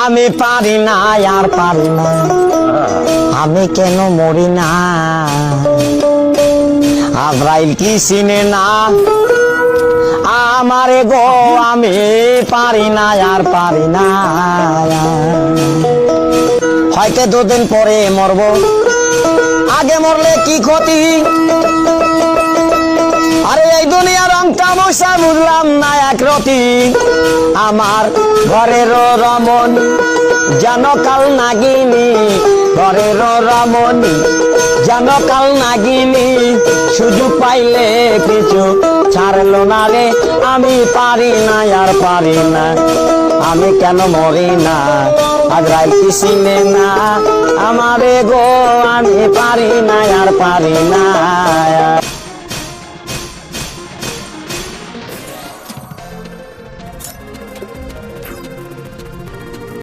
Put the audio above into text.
আমি পারি না আর পারি না, আমি কেন মরি না? আজরাইল কি চিনে না আমারে গো? আমি পারি না আর পারি না। হয়তো দুদিন পরে মরব, আগে মরলে কি ক্ষতি? আরে এই দুনিয়ার রং তামাশা বুঝলাম না এক রতি। আমার ঘরের রমণী যেন কাল নাগিনী, ঘরের রমণী যেন কাল নাগিনী, সুযোগ পাইলে কিছু ছাড়লো না রে। আমি পারি না আর পারি না, আমি কেন মরি না? আজরাইল কি চিনে না আমারে গো? আমি পারি না আর পারি না।